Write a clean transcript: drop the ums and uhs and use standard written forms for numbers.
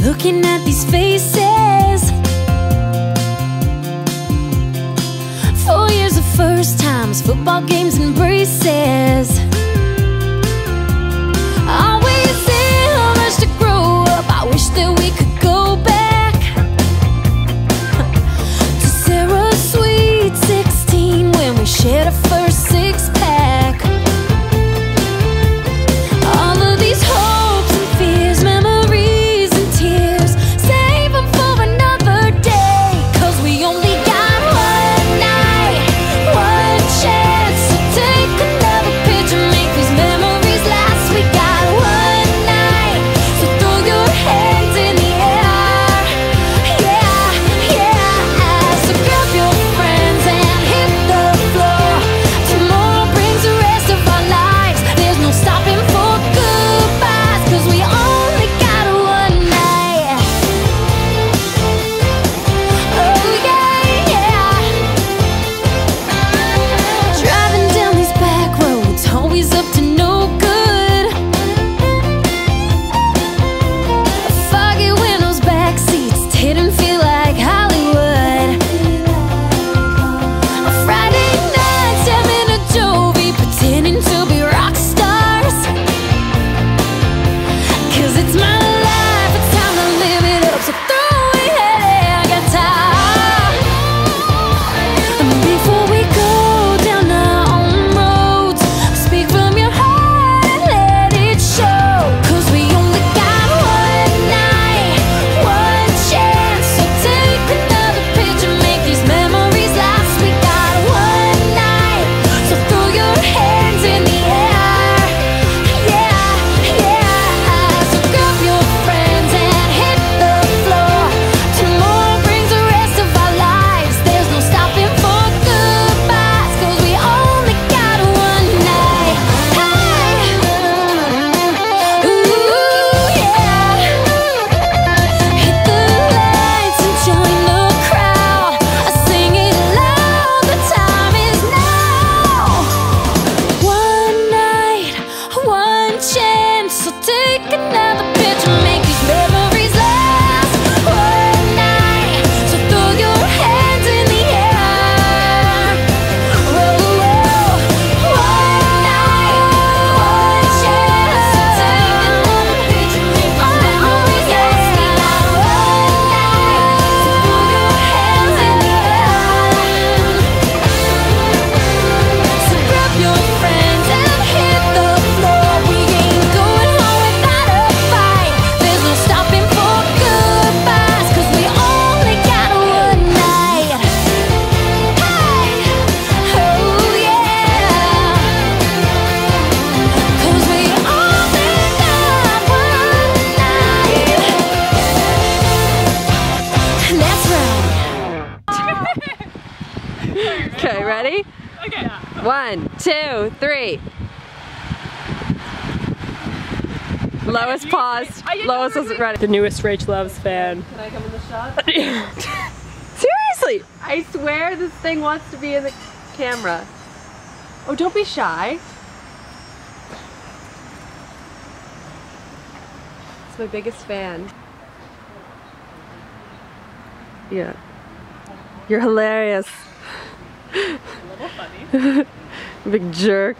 looking at these faces. 4 years of first times, football games and braces. Always in a rush to grow up. I wish that we could go back to Sarah's sweet 16 when we shared our first six-pack. All of these hopes and fears, memories and tears, save them for another day, 'cause we only got one night, one chance. So take another picture, make these memories last. We got one night, so throw your hands in the air. Yeah, yeah. So grab your friends and hit the floor. Tomorrow brings the rest of our lives. There's no stopping for goodbyes, 'cause we only got one night. Oh yeah, yeah. Driving down these back roads, always up to no good. Foggy windows, back seats, didn't feel like Hollywood. Friday nights, I'm in a Jovi, pretending to be rock stars. 'Cause it's my life, it's time to live it up. So throw it at a guitar. And before we go down our own roads, speak from your heart and let it show. 'Cause we only got one night, one chance. So take another picture, make these memories last. We got one night, so throw your hands in the air. Yeah, yeah. So grab your friends and hit the floor. Tomorrow brings the rest of our lives. There's no stopping for goodbyes, 'cause we only got one night. Hey, ooh yeah. Hit the lights and join the crowd. I sing it loud, the time is now. One night, one chance. So take another picture, make these memories last. One night, so throw your hands in the air. Whoa, whoa. One night, one chance. So take another picture, make these memories last. We got one night, so throw your hands in the air. So grab your friends and hit the floor. We ain't going home without a fight. There's no stopping for goodbyes, 'cause we only got one night. Hey, oh yeah. 'Cause we only got one night. That's right. Okay, ready? Okay. 1, 2, 3. Lois paused. Lois wasn't ready. The newest RachhLoves fan. Can I come in the shot? Seriously, I swear this thing wants to be in the camera. Oh, don't be shy. It's my biggest fan. Yeah. You're hilarious. A little funny. Big jerk.